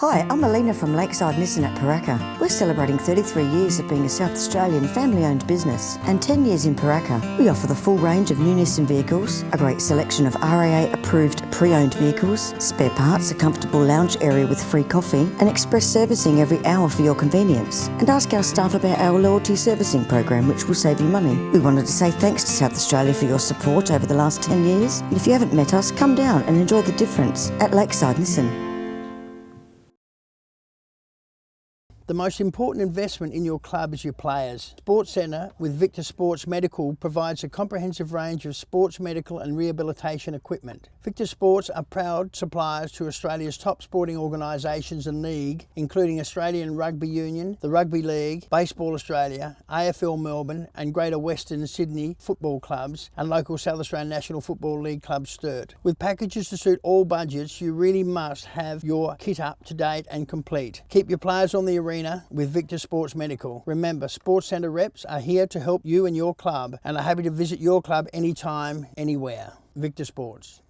Hi, I'm Alina from Lakeside Nissan at Paraka. We're celebrating 33 years of being a South Australian family-owned business and 10 years in Paraka. We offer the full range of new Nissan vehicles, a great selection of RAA-approved pre-owned vehicles, spare parts, a comfortable lounge area with free coffee, and express servicing every hour for your convenience. And ask our staff about our loyalty servicing program, which will save you money. We wanted to say thanks to South Australia for your support over the last 10 years. And if you haven't met us, come down and enjoy the difference at Lakeside Nissan. The most important investment in your club is your players. Sports Centre with Victor Sports Medical provides a comprehensive range of sports medical and rehabilitation equipment. Victor Sports are proud suppliers to Australia's top sporting organisations and league, including Australian Rugby Union, the Rugby League, Baseball Australia, AFL Melbourne and Greater Western Sydney football clubs and local South Australian National Football League club Sturt. With packages to suit all budgets, you really must have your kit up to date and complete. Keep your players on the arena with Victor Sports Medical. Remember, Sports Centre reps are here to help you and your club and are happy to visit your club anytime, anywhere. Victor Sports.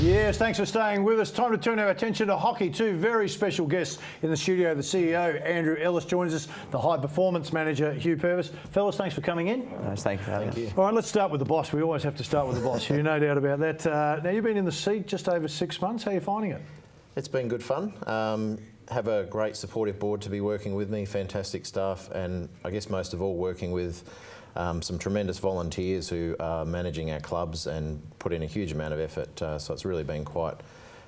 Yes, thanks for staying with us. Time to turn our attention to hockey. Two very special guests in the studio. The CEO, Andrew Ellis, joins us. The High Performance Manager, Hugh Purvis. Fellas, thanks for coming in. Nice, thank you for having us. All right, let's start with the boss. We always have to start with the boss. You no doubt about that. Now, you've been in the seat just over 6 months. How are you finding it? It's been good fun. Have a great supportive board to be working with me, fantastic staff, and I guess most of all working with some tremendous volunteers who are managing our clubs and put in a huge amount of effort. So it's really been quite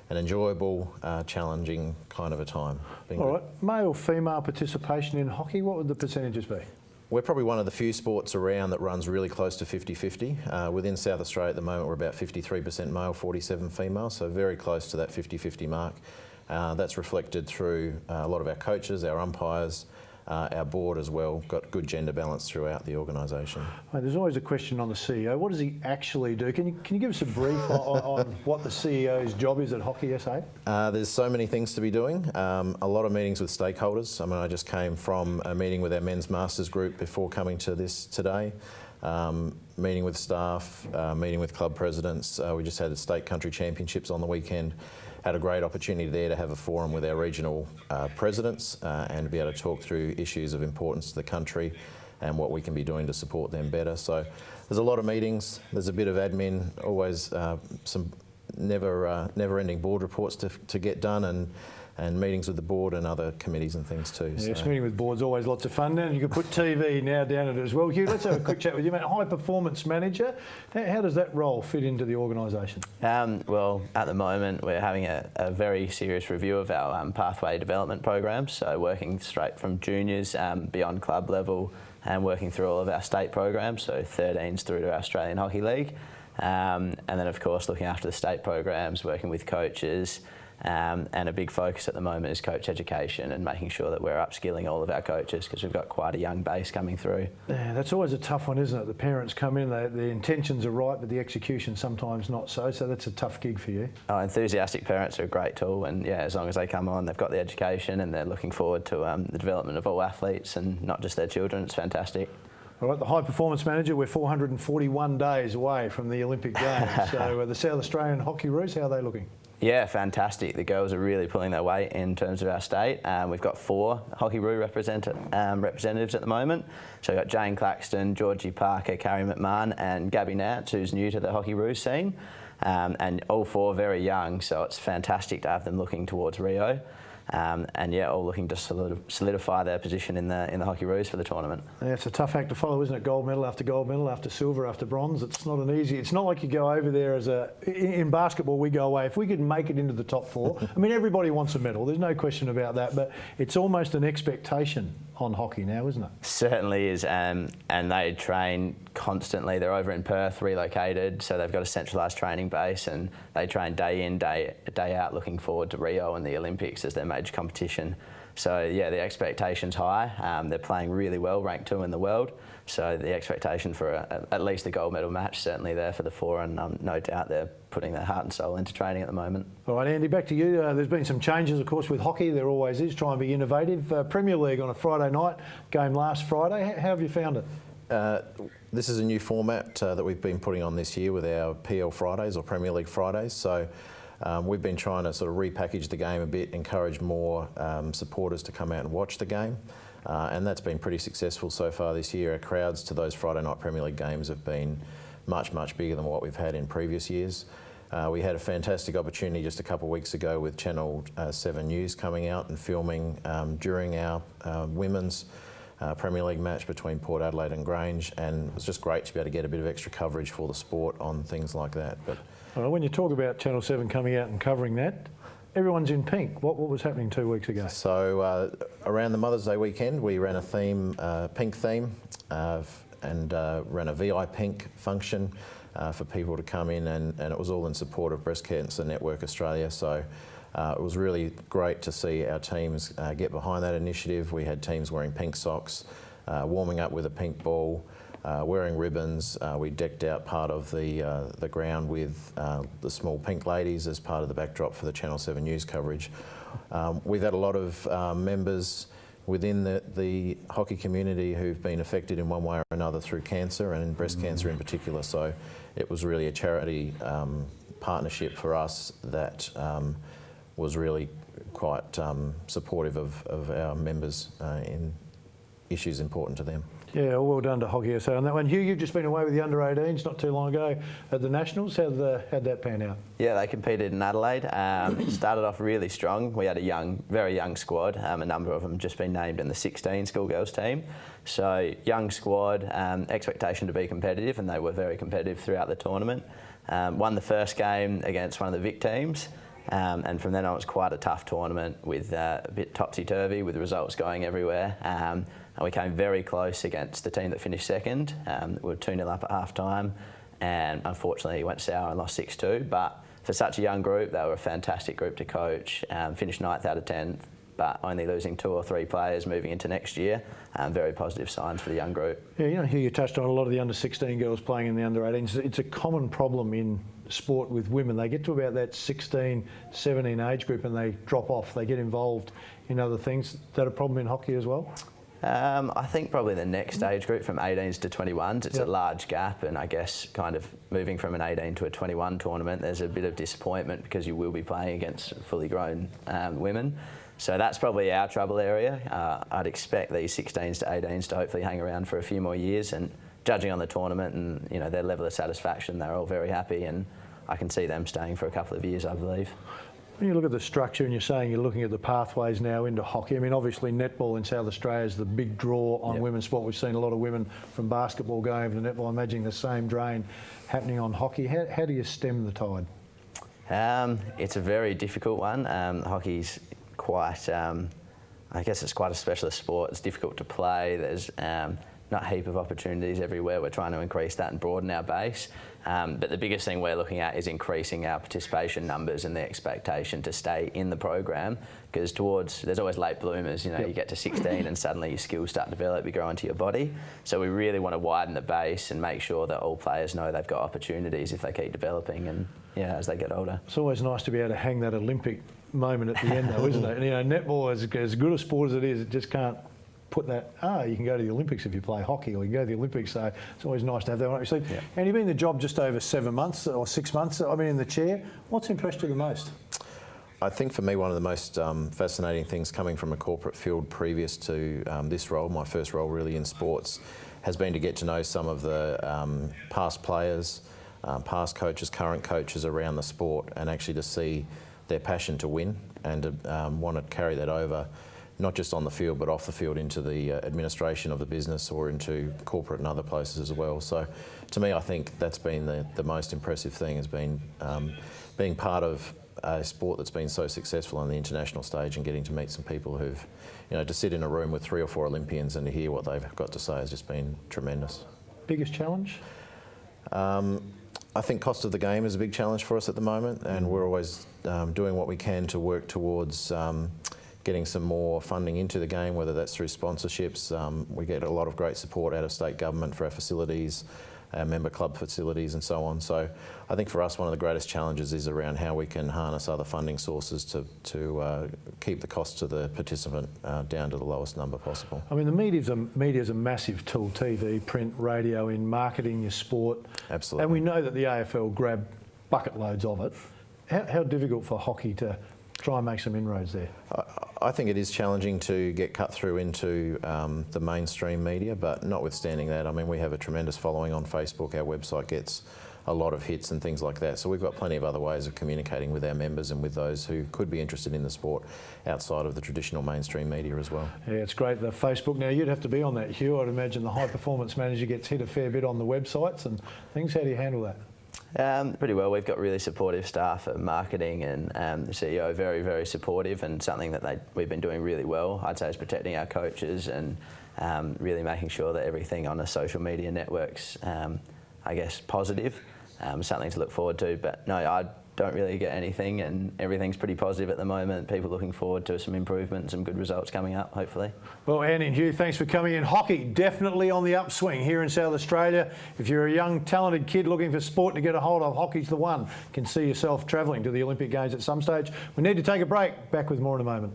an enjoyable, challenging kind of a time. All right, male-female participation in hockey, what would the percentages be? We're probably one of the few sports around that runs really close to 50-50. Within South Australia at the moment we're about 53% male, 47% female, so very close to that 50-50 mark. That's reflected through a lot of our coaches, our umpires, our board as well. Got good gender balance throughout the organisation. There's always a question on the CEO. What does he actually do? Can you give us a brief on what the CEO's job is at Hockey SA? There's so many things to be doing. A lot of meetings with stakeholders. I mean, I just came from a meeting with our men's masters group before coming to this today. Meeting with staff, meeting with club presidents. We just had the state country championships on the weekend. Had a great opportunity there to have a forum with our regional presidents and be able to talk through issues of importance to the country and what we can be doing to support them better. So there's a lot of meetings, there's a bit of admin, always some never-ending board reports to get done and meetings with the board and other committees and things too. Yes, so. Meeting with boards always lots of fun. And you can put TV now down it as well. Hugh, let's have a quick chat with you, mate. High Performance Manager, how does that role fit into the organisation? Well, at the moment we're having a very serious review of our pathway development programs, so working straight from juniors beyond club level and working through all of our state programs, so 13s through to our Australian Hockey League. And then of course looking after the state programs, working with coaches, and a big focus at the moment is coach education and making sure that we're upskilling all of our coaches because we've got quite a young base coming through. Yeah, that's always a tough one, isn't it? The parents come in, the intentions are right, but the execution sometimes not so that's a tough gig for you. Oh, enthusiastic parents are a great tool, and yeah, as long as they come on, they've got the education and they're looking forward to the development of all athletes and not just their children. It's fantastic. All right, the High Performance Manager, we're 441 days away from the Olympic Games. So the South Australian Hockey Roos, how are they looking? Yeah, fantastic. The girls are really pulling their weight in terms of our state. We've got 4 Hockey Roo representatives at the moment. So we've got Jane Claxton, Georgie Parker, Carrie McMahon and Gabby Nance, who's new to the Hockey Roo scene. And all 4 very young, so it's fantastic to have them looking towards Rio. And yeah, all looking to solidify their position in the Hockey Roos for the tournament. Yeah, it's a tough act to follow, isn't it? Gold medal after silver after bronze. It's not an easy. It's not like you go over there as in basketball. We go away if we could make it into the top 4. I mean, everybody wants a medal. There's no question about that. But it's almost an expectation on hockey now, isn't it? Certainly is, and they train constantly. They're over in Perth, relocated, so they've got a centralised training base, and they train day in, day out, looking forward to Rio and the Olympics as their major competition. So yeah, the expectation's high. They're playing really well, ranked 2 in the world. So the expectation for at least a gold medal match certainly there for the 4, and no doubt they're putting their heart and soul into training at the moment. All right, Andy, back to you. There's been some changes, of course, with hockey. There always is. Try and be innovative. Premier League on a Friday night, game last Friday. How have you found it? This is a new format that we've been putting on this year with our PL Fridays or Premier League Fridays. So we've been trying to sort of repackage the game a bit, encourage more supporters to come out and watch the game. And that's been pretty successful so far this year. Our crowds to those Friday night Premier League games have been much, much bigger than what we've had in previous years. We had a fantastic opportunity just a couple of weeks ago with Channel 7 News coming out and filming during our women's Premier League match between Port Adelaide and Grange, and it was just great to be able to get a bit of extra coverage for the sport on things like that. But when you talk about Channel 7 coming out and covering that, everyone's in pink. What was happening 2 weeks ago? So around the Mother's Day weekend, we ran a theme, pink theme, and ran a VI Pink function for people to come in, and it was all in support of Breast Cancer Network Australia. So it was really great to see our teams get behind that initiative. We had teams wearing pink socks, warming up with a pink ball, wearing ribbons. We decked out part of the ground with the small pink ladies as part of the backdrop for the Channel 7 News coverage. We've had a lot of members within the hockey community who've been affected in one way or another through cancer, and breast cancer in particular. So it was really a charity partnership for us that was really quite supportive of our members in issues important to them. Yeah, well done to Hockey SA on that one. Hugh, you've just been away with the under-18s not too long ago at the Nationals. How'd that pan out? Yeah, they competed in Adelaide. Started off really strong. We had a very young squad. A number of them just been named in the 16 schoolgirls team. So young squad, expectation to be competitive, and they were very competitive throughout the tournament. Won the first game against one of the Vic teams. And from then on, it was quite a tough tournament with a bit topsy-turvy with the results going everywhere. And we came very close against the team that finished second. We were 2-0 up at half-time, and unfortunately it went sour and lost 6-2. But for such a young group, they were a fantastic group to coach. Finished 9th out of 10, but only losing 2 or 3 players moving into next year. Very positive signs for the young group. Yeah, Hugh, you touched on a lot of the under-16 girls playing in the under-18s. It's a common problem in sport with women. They get to about that 16, 17 age group and they drop off. They get involved in other things. Is that a problem in hockey as well? I think probably the next age group from 18s to 21s, it's a large gap, and I guess kind of moving from an 18 to a 21 tournament, there's a bit of disappointment because you will be playing against fully grown women. So that's probably our trouble area. I'd expect these 16s to 18s to hopefully hang around for a few more years, and judging on the tournament and their level of satisfaction, they're all very happy, and I can see them staying for a couple of years, I believe. When you look at the structure and you're saying you're looking at the pathways now into hockey, I mean, obviously netball in South Australia is the big draw on women's sport. We've seen a lot of women from basketball going over to netball. I'm imagining the same drain happening on hockey. How do you stem the tide? It's a very difficult one. Hockey's quite, I guess it's quite a specialist sport. It's difficult to play. There's not a heap of opportunities everywhere. We're trying to increase that and broaden our base. But the biggest thing we're looking at is increasing our participation numbers and the expectation to stay in the program, because there's always late bloomers. You get to 16 and suddenly your skills start to develop, you grow into your body. So we really want to widen the base and make sure that all players know they've got opportunities if they keep developing and as they get older. It's always nice to be able to hang that Olympic moment at the end though, isn't it? And, netball, as good a sport as it is, it just can't put that, you can go to the Olympics if you play hockey, or you can go to the Olympics, so it's always nice to have that one. So, and you've been in the job just over 7 months or 6 months, I mean, in the chair. What's impressed you the most? I think for me, one of the most fascinating things coming from a corporate field previous to this role, my first role really in sports, has been to get to know some of the past players, past coaches, current coaches around the sport, and actually to see their passion to win and to want to carry that over, not just on the field but off the field into the administration of the business or into corporate and other places as well. So to me, I think that's been the most impressive thing, has been being part of a sport that's been so successful on the international stage and getting to meet some people who've, to sit in a room with 3 or 4 Olympians and to hear what they've got to say has just been tremendous. Biggest challenge? I think cost of the game is a big challenge for us at the moment, and we're always doing what we can to work towards getting some more funding into the game, whether that's through sponsorships. We get a lot of great support out of state government for our facilities. our member club facilities and so on. So I think for us one of the greatest challenges is around how we can harness other funding sources to keep the cost to the participant down to the lowest number possible. I mean, the media's a massive tool, TV, print, radio, in marketing your sport. Absolutely. And we know that the AFL grab bucket loads of it. How difficult for hockey to try and make some inroads there? I think it is challenging to get cut through into the mainstream media, but notwithstanding that, I mean, we have a tremendous following on Facebook. Our website gets a lot of hits and things like that. So we've got plenty of other ways of communicating with our members and with those who could be interested in the sport outside of the traditional mainstream media as well. Yeah, it's great, the Facebook. Now, you'd have to be on that, Hugh. I'd imagine the high performance manager gets hit a fair bit on the websites and things. How do you handle that? Pretty well. We've got really supportive staff at marketing, and the CEO very, very supportive, and something that we've been doing really well, I'd say, is protecting our coaches and really making sure that everything on the social media networks, I guess, positive. Something to look forward to, but no, I don't really get anything, and everything's pretty positive at the moment. People looking forward to some improvement and some good results coming up, hopefully. Well, Andy and Hugh, thanks for coming in. Hockey definitely on the upswing here in South Australia. If you're a young, talented kid looking for sport to get a hold of, hockey's the one. You can see yourself travelling to the Olympic Games at some stage. We need to take a break. Back with more in a moment.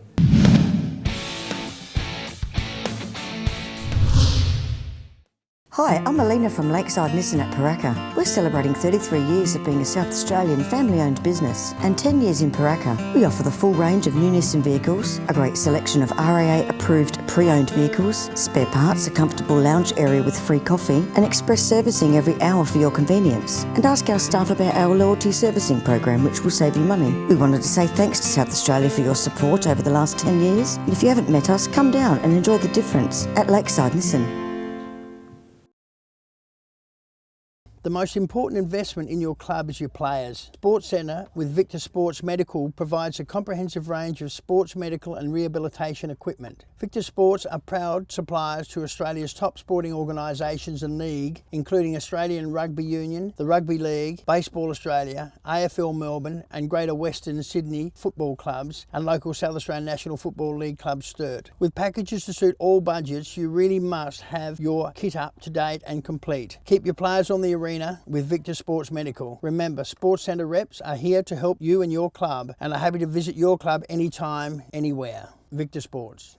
Hi, I'm Alina from Lakeside Nissan at Paraka. We're celebrating 33 years of being a South Australian family-owned business and 10 years in Paraka. We offer the full range of new Nissan vehicles, a great selection of RAA-approved pre-owned vehicles, spare parts, a comfortable lounge area with free coffee, and express servicing every hour for your convenience. And ask our staff about our loyalty servicing program, which will save you money. We wanted to say thanks to South Australia for your support over the last 10 years. And if you haven't met us, come down and enjoy the difference at Lakeside Nissan. The most important investment in your club is your players. Sports Centre with Victor Sports Medical provides a comprehensive range of sports medical and rehabilitation equipment. Victor Sports are proud suppliers to Australia's top sporting organisations and league, including Australian Rugby Union, the Rugby League, Baseball Australia, AFL Melbourne and Greater Western Sydney football clubs, and local South Australian National Football League club Sturt. With packages to suit all budgets, you really must have your kit up to date and complete. Keep your players on the arena with Victor Sports Medical. Remember, Sports Centre reps are here to help you and your club and are happy to visit your club anytime, anywhere. Victor Sports.